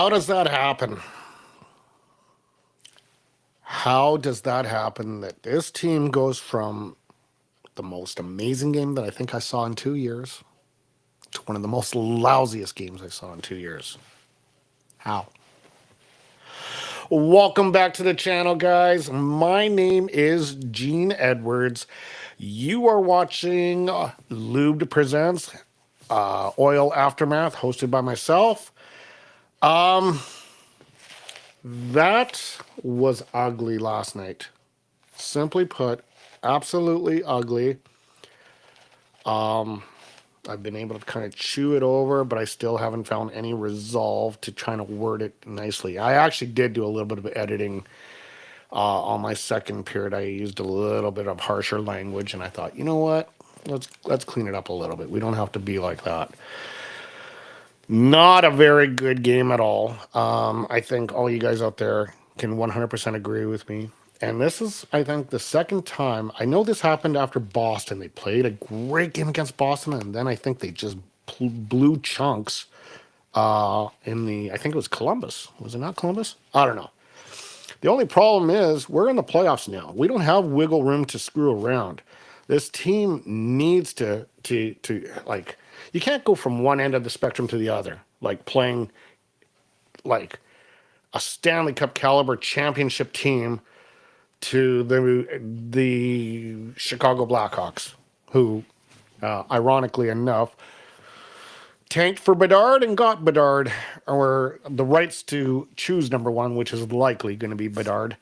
How does that happen? How does that happen that this team goes from the most amazing game that I think I saw in 2 years to one of the most lousiest games I saw in 2 years? How? Welcome back to the channel, guys. My name is Gene Edwards. You are watching LUBED Presents Oil Aftermath, hosted by myself. That was ugly last night. Simply put, absolutely ugly. I've been able to kind of chew it over, but I still haven't found any resolve to trying to word it nicely. I actually did do a little bit of editing on my second period. I used a little bit of harsher language, and I thought, you know what? Let's clean it up a little bit. We don't have to be like that. Not a very good game at all. I think all you guys out there can 100% agree with me. And this is, I think, the second time. I know this happened after Boston. They played a great game against Boston, and then I think they just blew chunks I think it was Columbus. Was it not Columbus? I don't know. The only problem is we're in the playoffs now. We don't have wiggle room to screw around. This team needs to like, you can't go from one end of the spectrum to the other, like playing like a Stanley Cup caliber championship team to the Chicago Blackhawks, who, ironically enough, tanked for Bedard and got Bedard, or the rights to choose number one, which is likely going to be Bedard.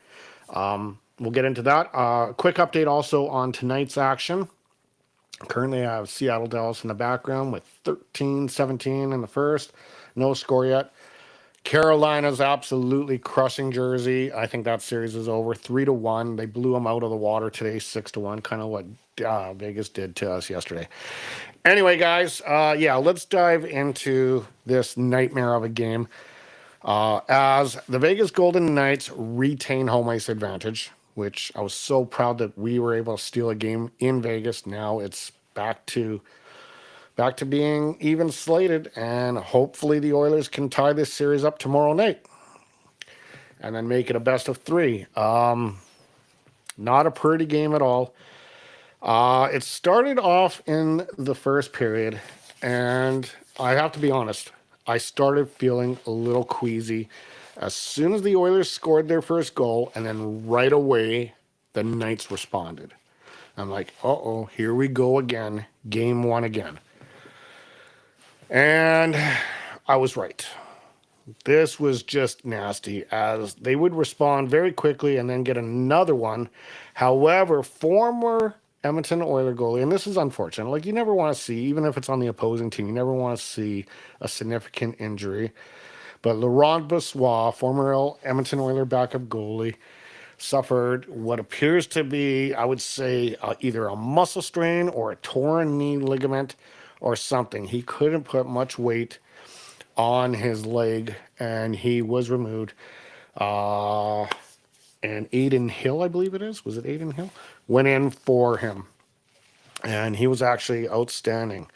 We'll get into that. Quick update also on tonight's action. Currently, I have Seattle, Dallas in the background with 13-17 in the first. No score yet. Carolina's absolutely crushing Jersey. I think that series is over 3-1. They blew them out of the water today, 6-1, kind of what Vegas did to us yesterday. Anyway, guys, yeah, let's dive into this nightmare of a game. As the Vegas Golden Knights retain home ice advantage, which I was so proud that we were able to steal a game in Vegas. Now it's back to being even slated, and hopefully the Oilers can tie this series up tomorrow night and then make it a best of three. Not a pretty game at all. It started off in the first period, and I have to be honest, I started feeling a little queasy as soon as the Oilers scored their first goal, and then right away the Knights responded. I'm like, uh-oh, here we go again. Game one again. And I was right. This was just nasty, as they would respond very quickly and then get another one. However, former Edmonton Oilers goalie, and this is unfortunate, like you never want to see, even if it's on the opposing team, you never want to see a significant injury. But Laurent Brossoit, former Edmonton Oilers backup goalie, suffered what appears to be, I would say, either a muscle strain or a torn knee ligament or something. He couldn't put much weight on his leg, and he was removed. And Aiden Hill, I believe it is. Was it Aiden Hill? Went in for him, and he was actually outstanding.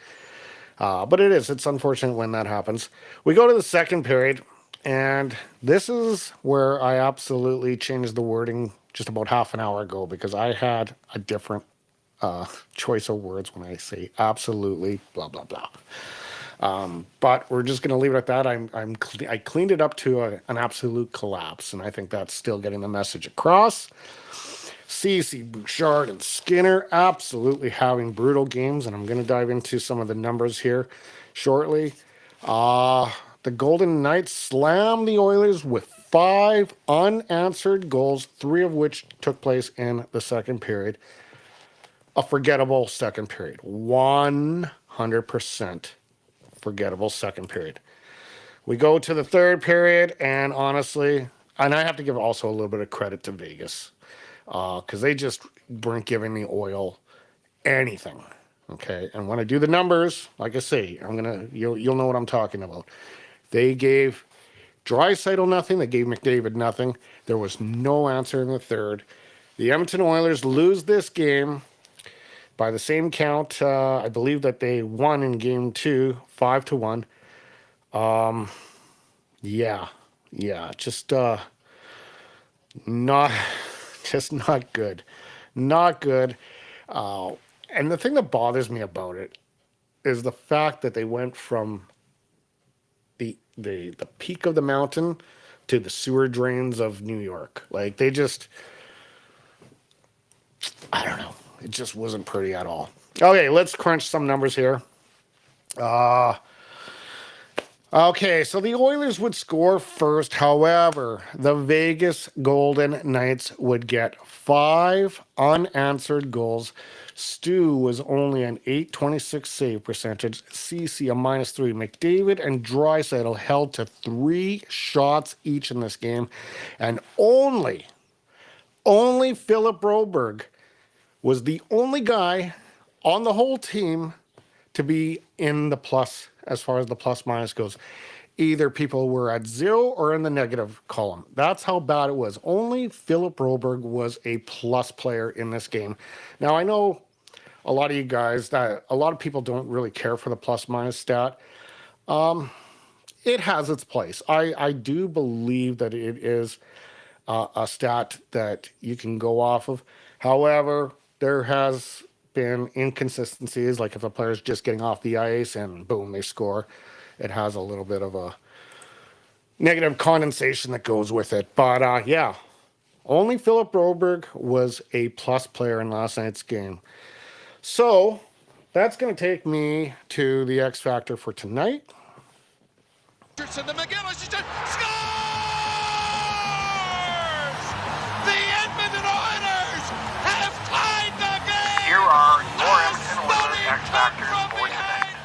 But it's unfortunate when that happens. We go to the second period, and this is where I absolutely changed the wording just about half an hour ago, because I had a different choice of words when I say absolutely blah blah blah. But we're just going to leave it at that. I cleaned it up to an absolute collapse, and I think that's still getting the message across. Ceci, Bouchard, and Skinner absolutely having brutal games, and I'm going to dive into some of the numbers here shortly. The Golden Knights slammed the Oilers with 5 unanswered goals, 3 of which took place in the second period. A forgettable second period. 100% forgettable second period. We go to the third period, and honestly, and I have to give also a little bit of credit to Vegas, because they just weren't giving the Oil anything. Okay, and when I do the numbers, like I say, you'll know what I'm talking about. They gave Draisaitl nothing. They gave McDavid nothing. There was no answer in the third. The Edmonton Oilers lose this game by the same count. I believe that they won in game 2, 5-1. Yeah, Yeah. Yeah. Not just not good. Not good. Uh, and the thing that bothers me about it is the fact that they went from the peak of the mountain to the sewer drains of New York. Like they just, I don't know. It just wasn't pretty at all. Okay, let's crunch some numbers here. Uh, Okay, so the Oilers would score first. However, the Vegas Golden Knights would get 5 unanswered goals. Stu was only an 826 save percentage. Ceci a -3. McDavid and Draisaitl held to 3 shots each in this game. And only Philip Broberg was the only guy on the whole team to be in the plus as far as the plus minus goes. Either people were at 0 or in the negative column. That's how bad it was. Only Philip Broberg was a plus player in this game. Now, I know a lot of you guys, that a lot of people don't really care for the plus minus stat. It has its place. I do believe that it is a stat that you can go off of. However, there has been inconsistencies, like if a player's just getting off the ice and boom, they score. It has a little bit of a negative condensation that goes with it. But yeah, only Philip Broberg was a plus player in last night's game. So that's going to take me to the X Factor for tonight. Scores! The Edmonton Oilers have tied the game! Here are your Edmonton Oilers X Factors for tonight.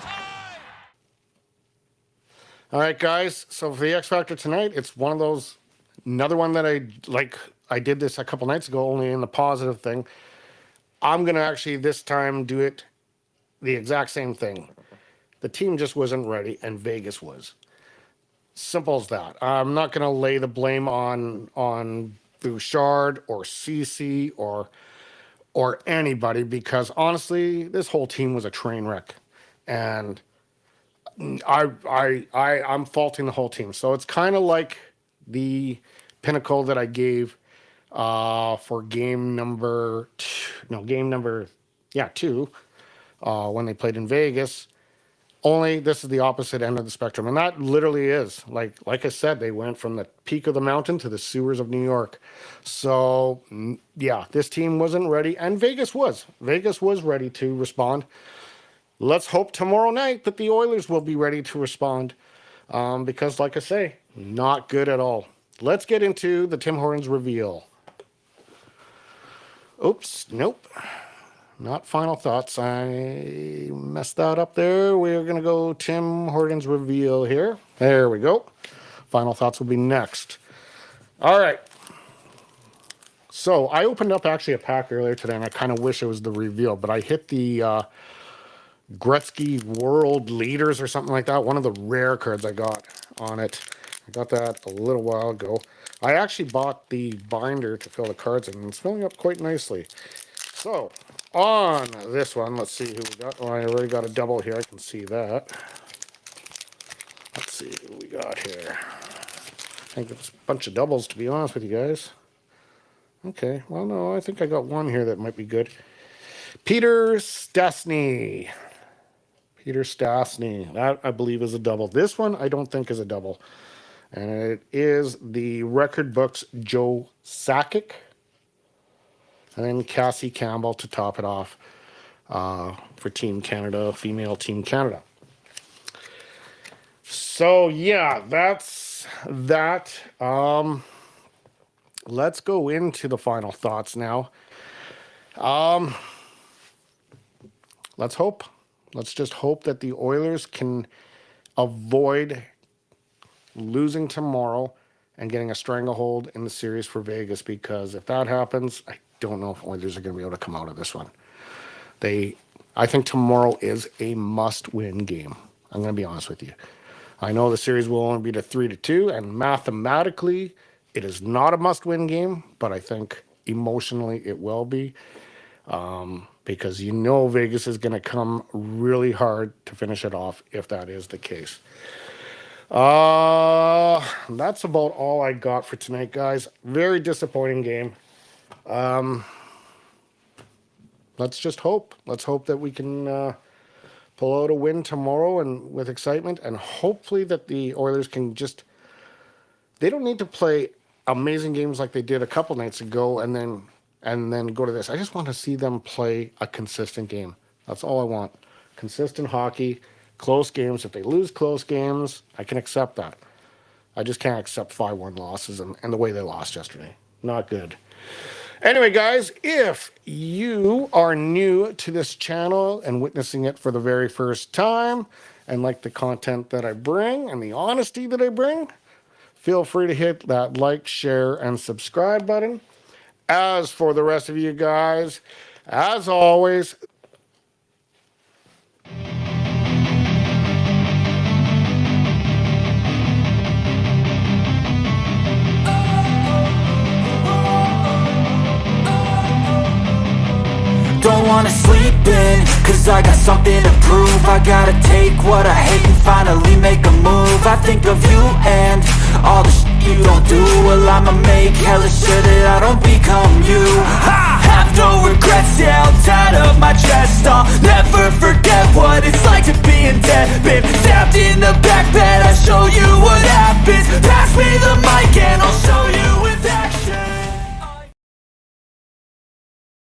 All right, guys. So for the X Factor tonight, it's one of those, another one that I did this a couple nights ago, only in the positive thing. I'm going to actually this time do it the exact same thing. The team just wasn't ready, and Vegas was. Simple as that. I'm not going to lay the blame on Bouchard or Ceci or anybody, because honestly, this whole team was a train wreck, and I'm faulting the whole team. So it's kind of like the pinnacle that I gave for game number two, when they played in Vegas. Only this is the opposite end of the spectrum, and that literally is like I said, they went from the peak of the mountain to the sewers of New York. So yeah, this team wasn't ready, and Vegas was. Vegas was ready to respond. Let's hope tomorrow night that the Oilers will be ready to respond, because, like I say, not good at all. Let's get into the Tim Hortons reveal. Oops, nope. Not final thoughts. I messed that up there. We're going to go Tim Hortons reveal here. There we go. Final thoughts will be next. All right. So I opened up actually a pack earlier today, and I kind of wish it was the reveal, but I hit the Gretzky World Leaders or something like that. One of the rare cards I got on it. I got that a little while ago. I actually bought the binder to fill the cards in, and it's filling up quite nicely. So on this one, let's see who we got. Oh, I already got a double here. I can see that. Let's see who we got here. I think it's a bunch of doubles, to be honest with you guys. Okay, well, no, I think I got one here that might be good. Peter Stastny. Peter Stastny. That, I believe, is a double. This one, I don't think is a double. And it is the Record Books Joe Sakic. And then Cassie Campbell to top it off for Team Canada, female Team Canada. So, yeah, that's that. Let's go into the final thoughts now. Let's hope. Let's just hope that the Oilers can avoid losing tomorrow and getting a stranglehold in the series for Vegas, because if that happens, I don't know if Oilers are going to be able to come out of this one. I think tomorrow is a must-win game. I'm going to be honest with you. I know the series will only be to 3-2, and mathematically, it is not a must-win game, but I think emotionally it will be, because Vegas is going to come really hard to finish it off if that is the case. That's about all I got for tonight, guys. Very disappointing game. Let's just hope. Let's hope that we can pull out a win tomorrow and with excitement, and hopefully that the Oilers can just. They don't need to play amazing games like they did a couple nights ago, and then go to this. I just want to see them play a consistent game. That's all I want. Consistent hockey, close games. If they lose close games, I can accept that. I just can't accept 5-1 losses and the way they lost yesterday. Not good. Anyway, guys, if you are new to this channel and witnessing it for the very first time and like the content that I bring and the honesty that I bring, feel free to hit that like, share, and subscribe button. As for the rest of you guys, as always, don't wanna sleep in, cause I got something to prove. I gotta take what I hate and finally make a move. I think of you and all the shit you don't do. Well, I'ma make hella sure that I don't become you. I have no regrets, yeah, I'll tie up my chest. I'll never forget what it's like to be in debt. Been